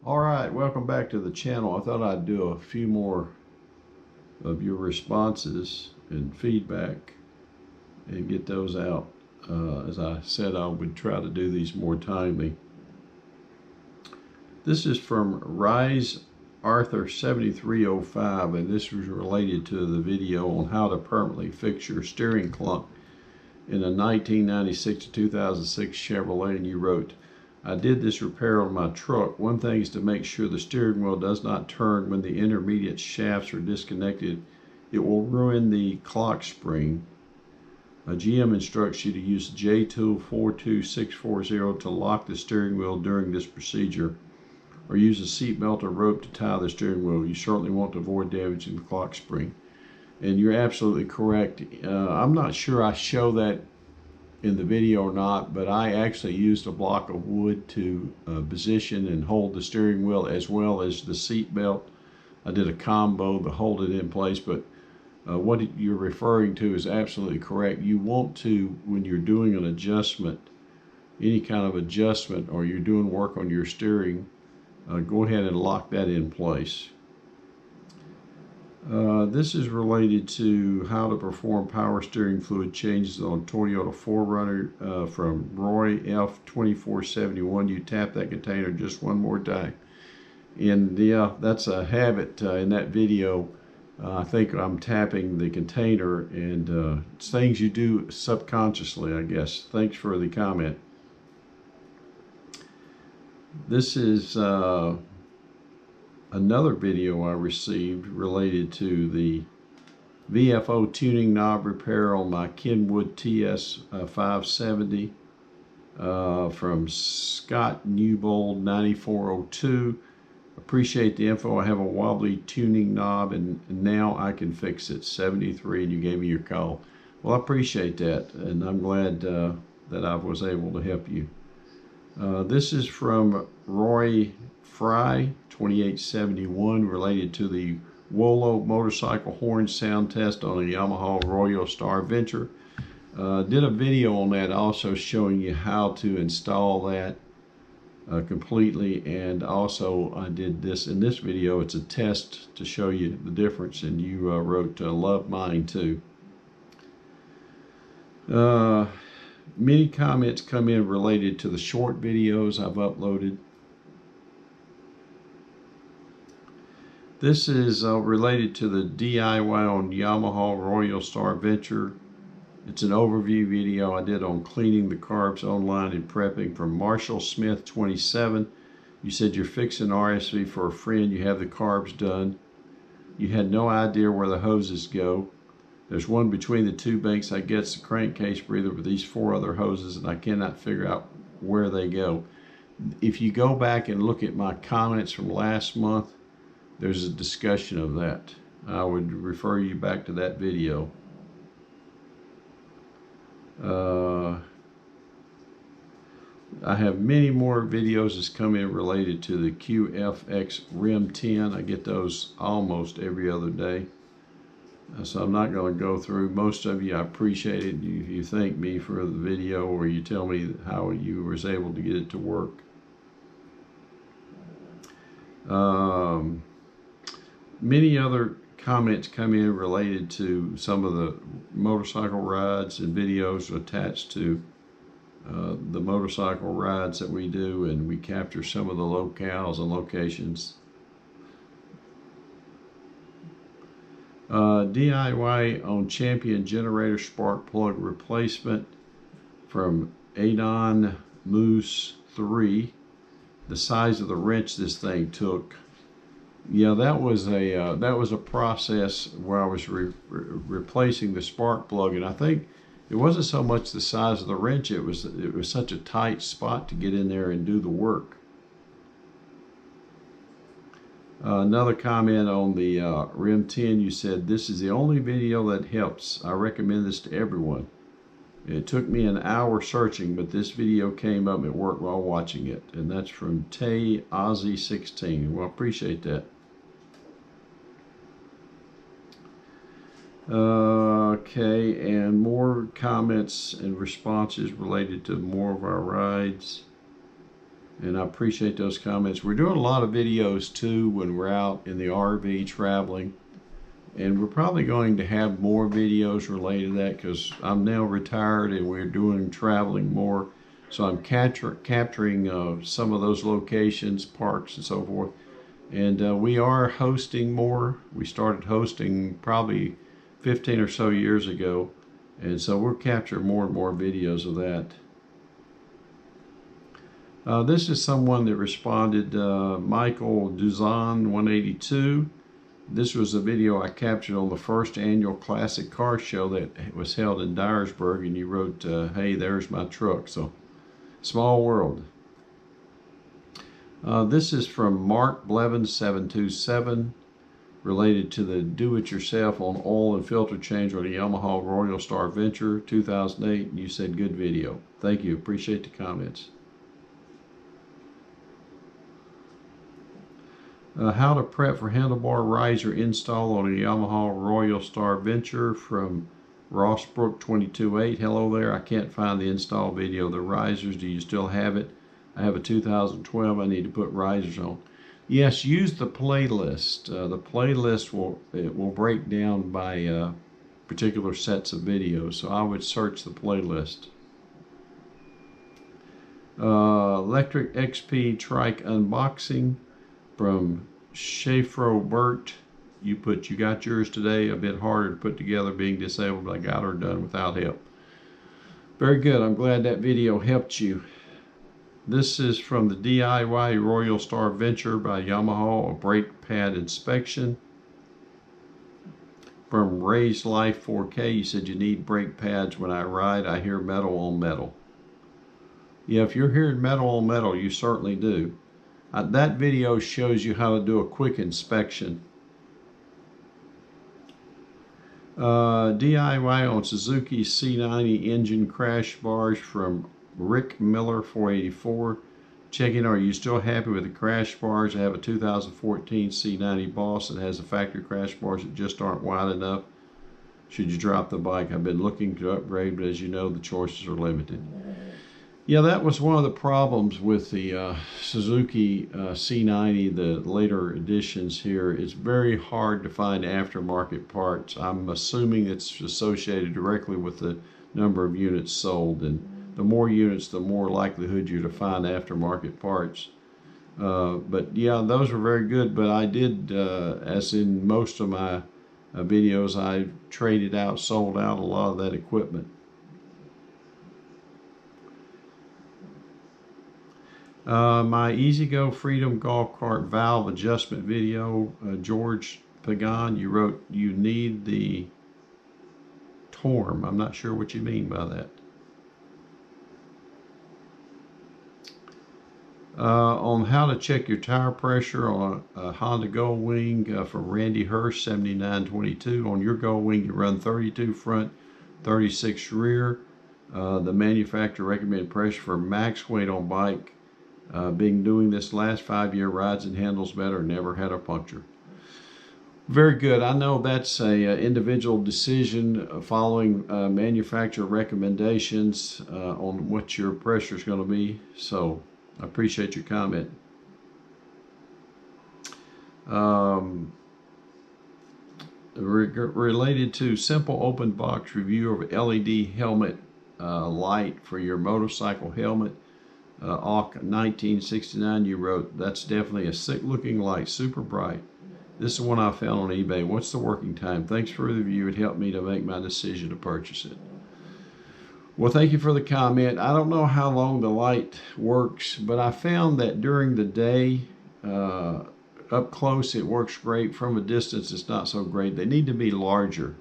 Alright, welcome back to the channel. I thought I'd do a few more of your responses and feedback and get those out. As I said, I would try to do these more timely. This is from Rise Arthur 7305, and this was related to the video on how to permanently fix your steering clunk in a 1996 to 2006 Chevrolet, and you wrote, I did this repair on my truck. One thing is to make sure the steering wheel does not turn when the intermediate shafts are disconnected. It will ruin the clock spring. GM instructs you to use J-Tool 42640 to lock the steering wheel during this procedure, or use a seat belt or rope to tie the steering wheel. You certainly want to avoid damaging the clock spring. And you're absolutely correct. I'm not sure I show that in the video or not, but I actually used a block of wood to position and hold the steering wheel as well as the seat belt. I did a combo to hold it in place, but what you're referring to is absolutely correct. You want to, when you're doing an adjustment, any kind of adjustment, or you're doing work on your steering, go ahead and lock that in place. This is related to how to perform power steering fluid changes on Toyota 4Runner from Roy F2471. You tap that container just one more time. And yeah, that's a habit in that video. I think I'm tapping the container, and it's things you do subconsciously, I guess. Thanks for the comment. This is another video I received related to the VFO tuning knob repair on my Kenwood TS 570 from Scott Newbold 9402. Appreciate the info. I have a wobbly tuning knob, and now I can fix it. 73, and you gave me your call. Well, I appreciate that, and I'm glad that I was able to help you. This is from Roy Fry 2871, related to the Wolo motorcycle horn sound test on a Yamaha Royal Star Venture. Did a video on that, also showing you how to install that completely, and also I did this in this video. It's a test to show you the difference, and you wrote love mine too. Many comments come in related to the short videos I've uploaded. This is related to the DIY on Yamaha Royal Star Venture. It's an overview video I did on cleaning the carbs online and prepping, from Marshall Smith 27. You said you're fixing RSV for a friend. You have the carbs done. You had no idea where the hoses go. There's one between the two banks. I guess the crankcase breather with these 4 other hoses, and I cannot figure out where they go. If you go back and look at my comments from last month, there's a discussion of that. I would refer you back to that video. I have many more videos that's come in related to the QFX RIM 10. I get those almost every other day. So I'm not going to go through. Most of you, I appreciate it. You thank me for the video, or you tell me how you was able to get it to work. Many other comments come in related to some of the motorcycle rides and videos attached to the motorcycle rides that we do, and we capture some of the locales and locations. DIY on Champion generator spark plug replacement from Adon Moose 3. The size of the wrench this thing took. Yeah, that was a process where I was replacing the spark plug, and I think it wasn't so much the size of the wrench. It was such a tight spot to get in there and do the work. Another comment on the RIM 10. You said, this is the only video that helps. I recommend this to everyone. It took me an hour searching, but this video came up at work while watching it. And that's from Tay Ozzy 16. Well, I appreciate that. Okay, and more comments and responses related to more of our rides and I appreciate those comments. We're doing a lot of videos too when we're out in the RV traveling, and we're probably going to have more videos related to that because I'm now retired and we're doing traveling more. So I'm capturing some of those locations, parks and so forth. And we are hosting more. We started hosting probably 15 or so years ago. And so we'll capture more and more videos of that. This is someone that responded, Michael Duzan 182. This was a video I captured on the first annual Classic Car Show that was held in Dyersburg, and you wrote, hey, there's my truck. So, small world. This is from Mark Blevins 727, related to the do-it-yourself on oil and filter change on the Yamaha Royal Star Venture 2008. And you said good video. Thank you. Appreciate the comments. How to prep for handlebar riser install on a Yamaha Royal Star Venture from Rossbrook 228. Hello there. I can't find the install video. The risers, do you still have it? I have a 2012. I need to put risers on. Yes, use the playlist. The playlist will break down by particular sets of videos. So I would search the playlist. Electric XP Trike unboxing from Shafro Burt. You got yours today. A bit harder to put together being disabled, but I got her done without help. Very good. I'm glad that video helped you. This is from the DIY Royal Star Venture by Yamaha, a brake pad inspection. From Ray's Life 4K, you said you need brake pads when I ride. I hear metal on metal. Yeah, if you're hearing metal on metal, you certainly do. That video shows you how to do a quick inspection. DIY on Suzuki C90 engine crash bars from Rick Miller 484. Checking, are you still happy with the crash bars? I have a 2014 C90 Boss that has the factory crash bars that just aren't wide enough. Should you drop the bike? I've been looking to upgrade, but as you know, the choices are limited. Yeah, that was one of the problems with the Suzuki C90, the later editions here. It's very hard to find aftermarket parts. I'm assuming it's associated directly with the number of units sold, and the more units, the more likelihood you're to find aftermarket parts. But yeah, those were very good, but I did, as in most of my videos, I traded out, sold out a lot of that equipment. My E-Z-GO Freedom golf cart valve adjustment video, George Pagan, you wrote you need the TORM. I'm not sure what you mean by that. On how to check your tire pressure on a Honda Goldwing from Randy Hurst 7922. On your Goldwing, you run 32 front, 36 rear. The manufacturer recommended pressure for max weight on bike. Been doing this last 5-year, rides and handles better, never had a puncture. Very good. I know that's a individual decision following manufacturer recommendations on what your pressure is going to be. So I appreciate your comment. Related to simple open box review of LED helmet light for your motorcycle helmet. AUK 1969, you wrote, that's definitely a sick looking light, super bright. This is one I found on eBay. What's the working time? Thanks for the review. It helped me to make my decision to purchase it. Well, thank you for the comment. I don't know how long the light works, but I found that during the day, up close it works great. From a distance it's not so great. They need to be larger.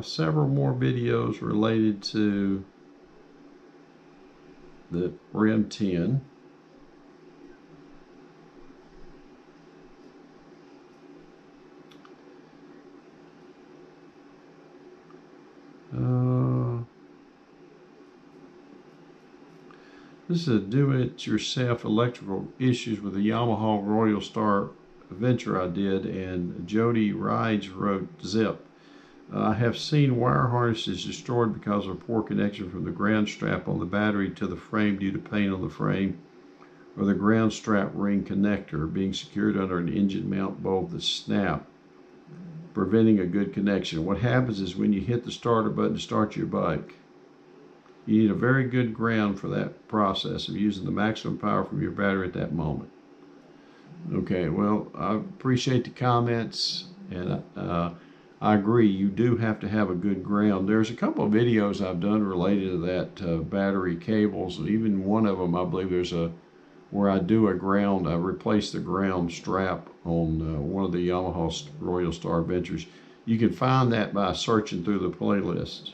Several more videos related to the REM 10. This is a do-it-yourself electrical issues with the Yamaha Royal Star Venture I did, and Jody Rides wrote zip. I have seen wire harnesses destroyed because of a poor connection from the ground strap on the battery to the frame due to paint on the frame, or the ground strap ring connector being secured under an engine mount bolt that snap, preventing a good connection. What happens is when you hit the starter button to start your bike, you need a very good ground for that process of using the maximum power from your battery at that moment. Okay, well, I appreciate the comments, and I agree, you do have to have a good ground. There's a couple of videos I've done related to that, battery cables. Even one of them, I believe there's where I do a ground, I replace the ground strap on one of the Yamaha Royal Star Ventures. You can find that by searching through the playlist.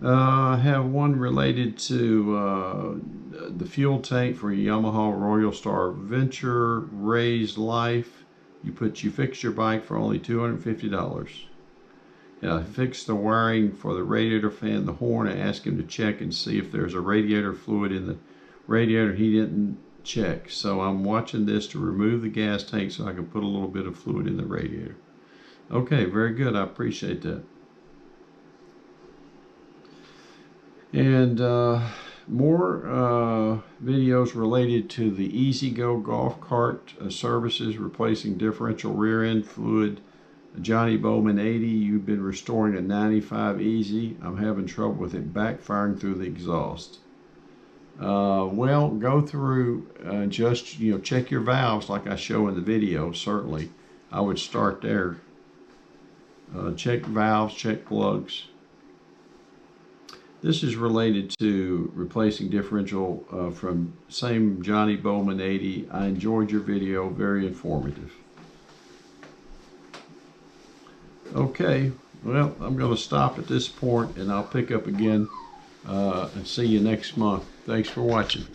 I have one related to the fuel tank for Yamaha Royal Star Venture Raised Life. You fix your bike for only $250. I fixed the wiring for the radiator fan, the horn. I asked him to check and see if there's a radiator fluid in the radiator. He didn't check. So I'm watching this to remove the gas tank so I can put a little bit of fluid in the radiator. Okay, very good. I appreciate that. And more videos related to the E-Z-GO golf cart services, replacing differential rear end fluid. Johnny Bowman 80, you've been restoring a 95 Easy. I'm having trouble with it backfiring through the exhaust. Well, go through just, check your valves like I show in the video. Certainly, I would start there. Check valves, check plugs. This is related to replacing differential from same Johnny Bowman 80. I enjoyed your video, very informative. Okay, well, I'm going to stop at this point and I'll pick up again and see you next month. Thanks for watching.